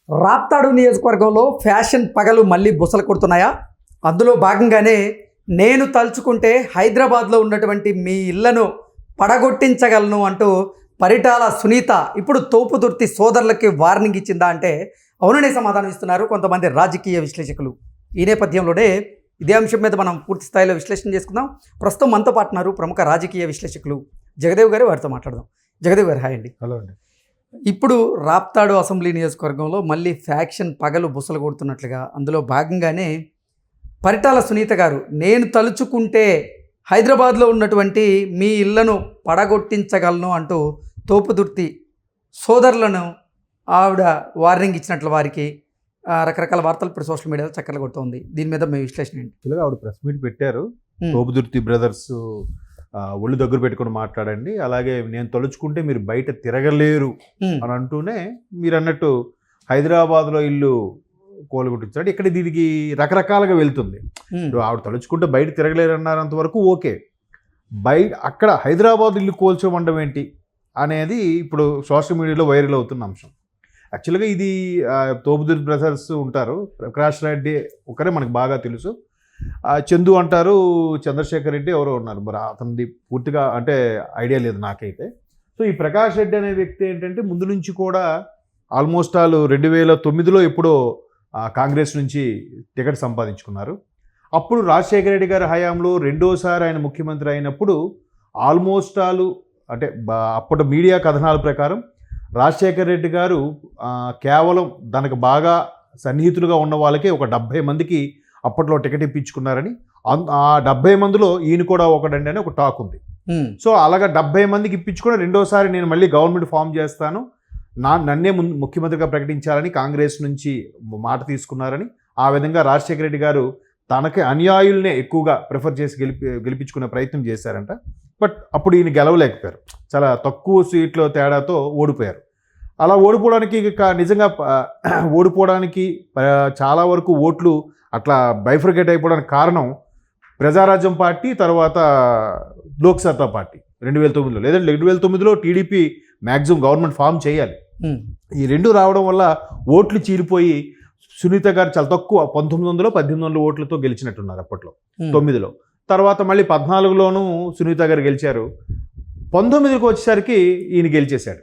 రాప్తాడు నియోజకవర్గంలో ఫ్యాషన్ పగలు మళ్ళీ బుసలు కొడుతున్నాయా? అందులో భాగంగానే నేను తలుచుకుంటే హైదరాబాద్లో ఉన్నటువంటి మీ ఇళ్లను పడగొట్టించగలను అంటూ పరిటాల సునీత ఇప్పుడు తోపుదుర్తి సోదరులకి వార్నింగ్ ఇచ్చిందా అంటే అవుననే సమాధానం ఇస్తున్నారు కొంతమంది రాజకీయ విశ్లేషకులు. ఈ నేపథ్యంలోనే ఇదే అంశం మీద మనం పూర్తి స్థాయిలో విశ్లేషణ చేసుకుందాం. ప్రస్తుతం మనతో పాటున్నారు ప్రముఖ రాజకీయ విశ్లేషకులు జగదేవ్ గారు. వారితో మాట్లాడదాం. జగదేవ్ గారు, హాయ్ అండి. హలో అండి. ఇప్పుడు రాప్తాడు అసెంబ్లీ నియోజకవర్గంలో మళ్ళీ ఫ్యాక్షన్ పగలు బుసలు కొడుతున్నట్లుగా అందులో భాగంగానే పరిటాల సునీత గారు నేను తలుచుకుంటే హైదరాబాద్లో ఉన్నటువంటి మీ ఇళ్లను పడగొట్టించగలను అంటూ తోపుదుర్తి సోదరులను ఆవిడ వార్నింగ్ ఇచ్చినట్లు వారికి రకరకాల వార్తలు ఇప్పుడు సోషల్ మీడియాలో చక్కర్లు కొడుతుంది. దీని మీద మీ విశ్లేషణ ఏంటి? యాక్చువల్గా ఆవిడ ప్రెస్ మీట్ పెట్టారు. తోపుదుర్తి బ్రదర్స్ ఒళ్ళు దగ్గర పెట్టుకుని మాట్లాడండి, అలాగే నేను తలుచుకుంటే మీరు బయట తిరగలేరు అని అంటూనే మీరు అన్నట్టు హైదరాబాద్లో ఇల్లు కోలుగొట్టించాడు. ఇక్కడ దీనికి రకరకాలుగా వెళ్తుంది. ఆవిడ తలుచుకుంటే బయట తిరగలేరు అన్నారంత వరకు ఓకే. అక్కడ హైదరాబాద్ ఇల్లు కోల్చమండం ఏంటి అనేది ఇప్పుడు సోషల్ మీడియాలో వైరల్ అవుతున్న అంశం. యాక్చువల్గా ఇది తోపుదుర్తి బ్రదర్స్ ఉంటారు, ప్రకాష్ రెడ్డి ఒకరే మనకు బాగా తెలుసు, చందు అంటారు, చంద్రశేఖర్ రెడ్డి ఎవరో ఉన్నారు, మరి అతనిది పూర్తిగా అంటే ఐడియా లేదు నాకైతే. సో ఈ ప్రకాష్ రెడ్డి అనే వ్యక్తి ఏంటంటే ముందు నుంచి కూడా ఆల్మోస్ట్ 2009లో ఎప్పుడో కాంగ్రెస్ నుంచి టికెట్ సంపాదించుకున్నారు. అప్పుడు రాజశేఖర రెడ్డి గారి హయాంలో రెండోసారి ఆయన ముఖ్యమంత్రి అయినప్పుడు ఆల్మోస్ట్ అంటే అప్పటి మీడియా కథనాల ప్రకారం రాజశేఖర రెడ్డి గారు కేవలం దానికి బాగా సన్నిహితులుగా ఉన్న వాళ్ళకే ఒక 70 మందికి అప్పట్లో టికెట్ ఇప్పించుకున్నారని, ఆ 70 మందిలో ఈయన కూడా ఒకడండి అని ఒక టాక్ ఉంది. సో అలాగా 70 మందికి ఇప్పించుకుని రెండోసారి నేను మళ్ళీ గవర్నమెంట్ ఫామ్ చేస్తాను, నన్నే ముఖ్యమంత్రిగా ప్రకటించాలని కాంగ్రెస్ నుంచి మాట తీసుకున్నారని, ఆ విధంగా రాజశేఖర రెడ్డి గారు తనకి అనుయాయుల్నే ఎక్కువగా ప్రిఫర్ చేసి గెలిపించుకునే ప్రయత్నం చేశారంట. బట్ అప్పుడు ఈయన గెలవలేకపోయారు, చాలా తక్కువ సీట్ల తేడాతో ఓడిపోయారు. అలా ఓడిపోవడానికి నిజంగా ఓడిపోవడానికి చాలా వరకు ఓట్లు అట్లా బైఫర్కేట్ అయిపోవడానికి కారణం ప్రజారాజ్యం పార్టీ, తర్వాత లోక్సత్తా పార్టీ 2009లో, లేదంటే 2009లో టీడీపీ మ్యాక్సిమం గవర్నమెంట్ ఫామ్ చేయాలి. ఈ రెండు రావడం వల్ల ఓట్లు చీలిపోయి సునీత గారు చాలా తక్కువ 1900, 1800 ఓట్లతో గెలిచినట్టున్నారు అప్పట్లో 9లో. తర్వాత మళ్ళీ 14లోనూ సునీత గారు గెలిచారు. 19కి వచ్చేసరికి ఈయన గెలిచేశాడు.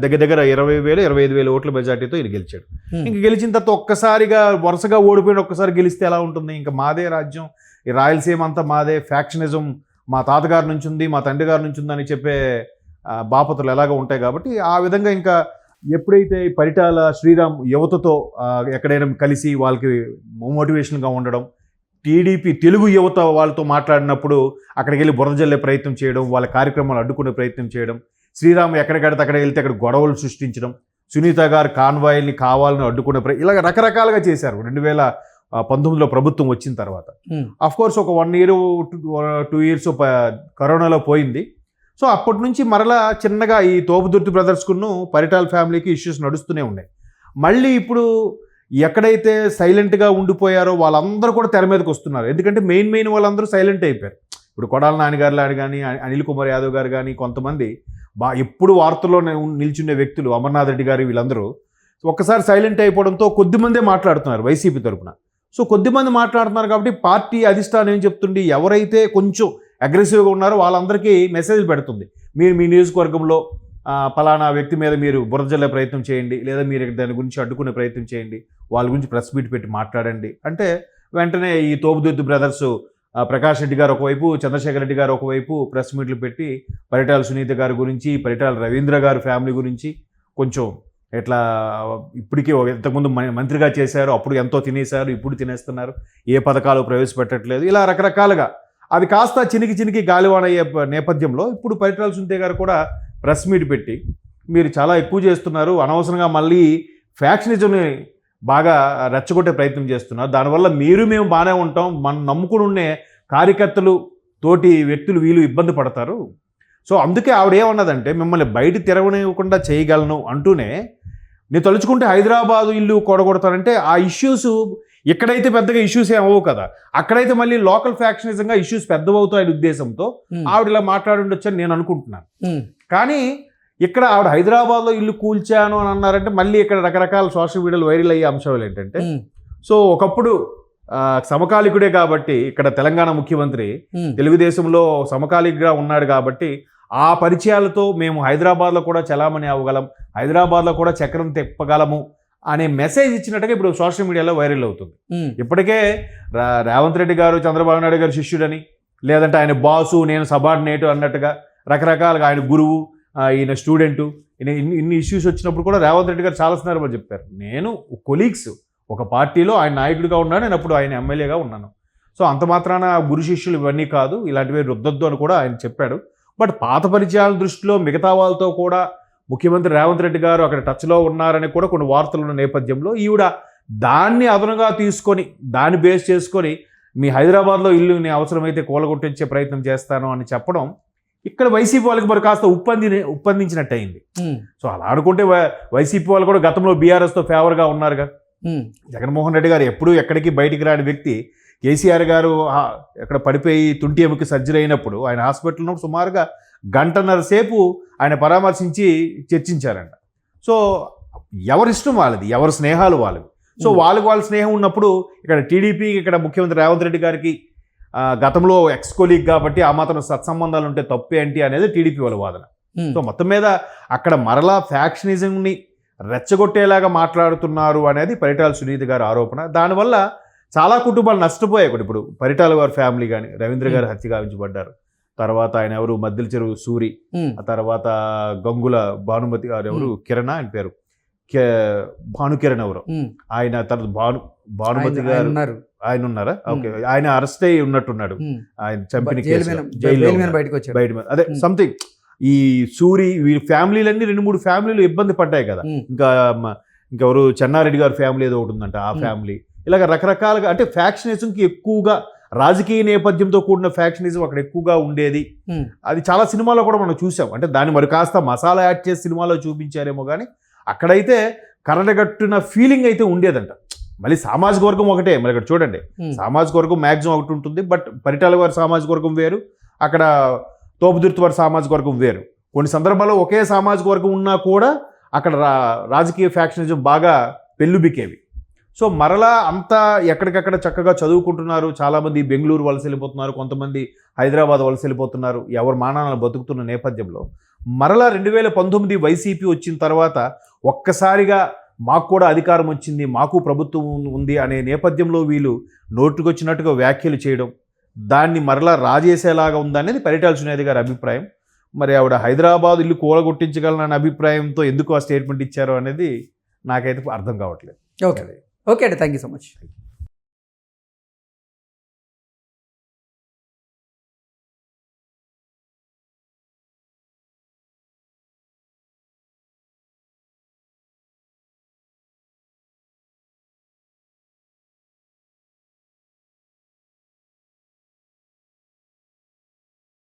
దగ్గర 20,000, 25,000 ఓట్ల మెజార్టీతో ఈయన గెలిచాడు. ఇంక గెలిచిన తర్వాత ఒక్కసారిగా వరుసగా ఓడిపోయిన ఒక్కసారి గెలిస్తే ఎలా ఉంటుంది? ఇంకా మాదే రాజ్యం, ఈ రాయలసీమ అంతా మాదే, ఫ్యాక్షనిజం మా తాతగారి నుంచి ఉంది, మా తండ్రి గారి నుంచి ఉందని చెప్పే బాపతులు ఎలాగ ఉంటాయి. కాబట్టి ఆ విధంగా ఇంకా ఎప్పుడైతే పరిటాల శ్రీరామ్ యువతతో ఎక్కడైనా కలిసి వాళ్ళకి మోటివేషన్గా ఉండడం, టీడీపీ తెలుగు యువత వాళ్ళతో మాట్లాడినప్పుడు అక్కడికి వెళ్ళి బురద జల్లే ప్రయత్నం చేయడం, వాళ్ళ కార్యక్రమాలు అడ్డుకునే ప్రయత్నం చేయడం, శ్రీరామ్ ఎక్కడికడితే అక్కడ వెళ్తే అక్కడ గొడవలు సృష్టించడం, సునీత గారు కాన్వాయిల్ని కావాలని అడ్డుకునే ఇలాగ రకరకాలుగా చేశారు 2019లో ప్రభుత్వం వచ్చిన తర్వాత. అఫ్కోర్స్ ఒక 1 year 2 years కరోనాలో పోయింది. సో అప్పటి నుంచి మరలా చిన్నగా ఈ తోపుదుర్తి బ్రదర్స్కును పరిటాల ఫ్యామిలీకి ఇష్యూస్ నడుస్తూనే ఉన్నాయి. మళ్ళీ ఇప్పుడు ఎక్కడైతే సైలెంట్గా ఉండిపోయారో వాళ్ళందరూ కూడా తెర మీదకి వస్తున్నారు. ఎందుకంటే మెయిన్ వాళ్ళందరూ సైలెంట్ అయిపోయారు. ఇప్పుడు కొడాల నాన్నగారు లాంటి కానీ, అనిల్ కుమార్ యాదవ్ గారు కానీ, కొంతమంది ఎప్పుడు వార్తల్లో నిల్చునే వ్యక్తులు, అమర్నాథ్ రెడ్డి గారు, వీళ్ళందరూ ఒక్కసారి సైలెంట్ అయిపోవడంతో కొద్దిమందే మాట్లాడుతున్నారు వైసీపీ తరఫున. సో కొద్దిమంది మాట్లాడుతున్నారు కాబట్టి పార్టీ అధిష్టానం ఏం చెప్తుంది, ఎవరైతే కొంచెం అగ్రెసివ్గా ఉన్నారో వాళ్ళందరికీ మెసేజ్ పెడుతుంది, మీరు మీ నియోజకవర్గంలో పలానా వ్యక్తి మీద మీరు బురద జల్లే ప్రయత్నం చేయండి, లేదా మీరు దాని గురించి అడ్డుకునే ప్రయత్నం చేయండి, వాళ్ళ గురించి ప్రెస్ మీట్ పెట్టి మాట్లాడండి అంటే వెంటనే ఈ తోపుదుర్తి బ్రదర్స్ ప్రకాష్ రెడ్డి గారు ఒకవైపు, చంద్రశేఖర్ రెడ్డి గారు ఒకవైపు ప్రెస్ మీట్లు పెట్టి పరిటాల సునీత గారి గురించి, పరిటాల రవీంద్ర గారి ఫ్యామిలీ గురించి కొంచెం ఎట్లా ఇప్పటికీ ఇంతకుముందు మంత్రిగా చేశారు, అప్పుడు ఎంతో తినేశారు, ఇప్పుడు తినేస్తున్నారు, ఏ పథకాలు ప్రవేశపెట్టట్లేదు, ఇలా రకరకాలుగా అది కాస్త చినికి గాలివాన అయ్యే నేపథ్యంలో ఇప్పుడు పరిటాల సునీత గారు కూడా ప్రెస్ మీట్ పెట్టి మీరు చాలా ఎక్కువ చేస్తున్నారు, అనవసరంగా మళ్ళీ ఫ్యాక్షనిజంని బాగా రెచ్చగొట్టే ప్రయత్నం చేస్తున్నారు, దానివల్ల మేము బాగానే ఉంటాం, మనం నమ్ముకుని ఉండే కార్యకర్తలు తోటి వ్యక్తులు వీళ్ళు ఇబ్బంది పడతారు. సో అందుకే ఆవిడ ఏమన్నదంటే మిమ్మల్ని బయట తిరగనివ్వకుండా చేయగలను అంటూనే, నేను తలుచుకుంటే హైదరాబాదు ఇల్లు కొడగొడతానంటే ఆ ఇష్యూస్ ఎక్కడైతే పెద్దగా ఇష్యూస్ ఏం అవ్వవు కదా, అక్కడైతే మళ్ళీ లోకల్ ఫ్యాక్షనిజంగా ఇష్యూస్ పెద్దవవుతాయని ఉద్దేశంతో ఆవిడ ఇలా మాట్లాడి ఉండొచ్చు అని నేను అనుకుంటున్నాను. కానీ ఇక్కడ ఆవిడ హైదరాబాద్లో ఇల్లు కూల్చాను అని అన్నారంటే మళ్ళీ ఇక్కడ రకరకాల సోషల్ మీడియాలో వైరల్ అయ్యే అంశాలు ఏంటంటే, సో ఒకప్పుడు సమకాలికుడే కాబట్టి ఇక్కడ తెలంగాణ ముఖ్యమంత్రి తెలుగుదేశంలో సమకాలికగా ఉన్నాడు కాబట్టి ఆ పరిచయాలతో మేము హైదరాబాద్లో కూడా చలామణి అవ్వగలం, హైదరాబాద్లో కూడా చక్రం తిప్పగలము అనే మెసేజ్ ఇచ్చినట్టుగా ఇప్పుడు సోషల్ మీడియాలో వైరల్ అవుతుంది. ఇప్పటికే రేవంత్ రెడ్డి గారు చంద్రబాబు నాయుడు గారు శిష్యుడని, లేదంటే ఆయన బాసు నేను సబార్డినేటు అన్నట్టుగా రకరకాలుగా ఆయన గురువు ఈయన స్టూడెంటు ఇన్ని ఇష్యూస్ వచ్చినప్పుడు కూడా రేవంత్ రెడ్డి గారు చాలా సందర్భాలు చెప్పారు, నేను కొలీగ్స్ ఒక పార్టీలో ఆయన నాయకుడిగా ఉన్నాను, నేను అప్పుడు ఆయన ఎమ్మెల్యేగా ఉన్నాను, సో అంత మాత్రాన గురు శిష్యులు ఇవన్నీ కాదు, ఇలాంటివి రుద్దొద్దు అని కూడా ఆయన చెప్పాడు. బట్ పాత పరిచయాల దృష్టిలో మిగతా వాళ్ళతో కూడా ముఖ్యమంత్రి రేవంత్ రెడ్డి గారు అక్కడ టచ్లో ఉన్నారని కూడా కొన్ని వార్తలు ఉన్న నేపథ్యంలో ఈవిడ దాన్ని అదనుగా తీసుకొని దాన్ని బేస్ చేసుకొని మీ హైదరాబాద్లో ఇల్లుని అవసరమైతే కూలగొట్టించే ప్రయత్నం చేస్తాను అని చెప్పడం ఇక్కడ వైసీపీ వాళ్ళకి మరి కాస్త ఉప్పందించినట్టు అయింది. సో అలా అనుకుంటే వైసీపీ వాళ్ళు కూడా గతంలో బీఆర్ఎస్తో ఫేవర్గా ఉన్నారుగా. జగన్మోహన్ రెడ్డి గారు ఎప్పుడూ ఎక్కడికి బయటికి రాని వ్యక్తి. కేసీఆర్ గారు ఎక్కడ పడిపోయి తుంటి ఎముక సర్జరీ అయినప్పుడు ఆయన హాస్పిటల్లో సుమారుగా గంటన్నర సేపు ఆయన పరామర్శించి చర్చించారంట. సో ఎవరిష్టం వాళ్ళది, ఎవరి స్నేహాలు వాళ్ళవి. సో వాళ్ళ స్నేహం ఉన్నప్పుడు ఇక్కడ టీడీపీ ఇక్కడ ముఖ్యమంత్రి రేవంత్ రెడ్డి గారికి గతంలో ఎక్స్ కొలీగ్ కాబట్టి ఆ మాత్రం సత్సంబంధాలు ఉంటే తప్పేంటి అనేది టీడీపీ వాళ్ళ వాదన. సో మొత్తం మీద అక్కడ మరలా ఫ్యాక్షనిజంని రెచ్చగొట్టేలాగా మాట్లాడుతున్నారు అనేది పరిటాల సునీత గారి ఆరోపణ. దానివల్ల చాలా కుటుంబాలు నష్టపోయాయి. ఇప్పుడు పరిటాల గారి ఫ్యామిలీ కానీ రవీంద్ర గారు హత్య గావించబడ్డారు, తర్వాత ఆయన ఎవరు మద్దెల చెరువు సూరి, ఆ తర్వాత గంగుల భానుమతి గారు ఎవరు కిరణ్ ఆయన పేరు భానుకిరణ్ ఎవరు ఆయన, తర్వాత భానుమతి గారు ఆయన ఉన్నారా, ఓకే ఆయన అరెస్ట్ అయ్యి ఉన్నట్టున్నాడు, ఆయన చంపిన బయట అదే సంథింగ్. ఈ సూరి వీరి ఫ్యామిలీలన్నీ 2-3 ఫ్యామిలీలు ఇబ్బంది పడ్డాయి కదా. ఇంకెవరు చెన్నారెడ్డి గారి ఫ్యామిలీ ఏదో ఒకటి ఉందంట, ఆ ఫ్యామిలీ, ఇలాగ రకరకాలుగా అంటే ఫ్యాక్షనిజంకి ఎక్కువగా రాజకీయ నేపథ్యంతో కూడిన ఫ్యాక్షనిజం అక్కడ ఎక్కువగా ఉండేది. అది చాలా సినిమాలో కూడా మనం చూసాం. అంటే దాన్ని మరి కాస్త మసాలా యాడ్ చేసి సినిమాలో చూపించారేమో కానీ అక్కడైతే కరడగట్టున ఫీలింగ్ అయితే ఉండేదంట. మళ్ళీ సామాజిక వర్గం ఒకటే, మరి ఇక్కడ చూడండి సామాజిక వర్గం మ్యాక్సిమం ఒకటి ఉంటుంది, బట్ పరిటాల వారి సామాజిక వర్గం వేరు, అక్కడ తోపుదుర్తి వారి సామాజిక వర్గం వేరు. కొన్ని సందర్భాల్లో ఒకే సామాజిక వర్గం ఉన్నా కూడా అక్కడ రాజకీయ ఫ్యాక్షనిజం బాగా పెళ్ళుబికేవి. సో మరలా అంతా ఎక్కడికక్కడ చక్కగా చదువుకుంటున్నారు, చాలామంది బెంగళూరు వలస వెళ్ళిపోతున్నారు, కొంతమంది హైదరాబాద్ వలస వెళ్ళిపోతున్నారు, ఎవరు మానాలను బతుకుతున్న నేపథ్యంలో మరలా 2019 వైసీపీ వచ్చిన తర్వాత ఒక్కసారిగా మాకు కూడా అధికారం వచ్చింది, మాకు ప్రభుత్వం ఉంది అనే నేపథ్యంలో వీళ్ళు నోటుకొచ్చినట్టుగా వ్యాఖ్యలు చేయడం, దాన్ని మరలా రాజేసేలాగా ఉందనేది పరిటాల సునీత గారి అభిప్రాయం. మరి ఆవిడ హైదరాబాద్ ఇల్లు కూలగొట్టించగలననే అభిప్రాయంతో ఎందుకు ఆ స్టేట్మెంట్ ఇచ్చారో అనేది నాకైతే అర్థం కావట్లేదు. ఓకే అండి, థ్యాంక్ యూ సో మచ్.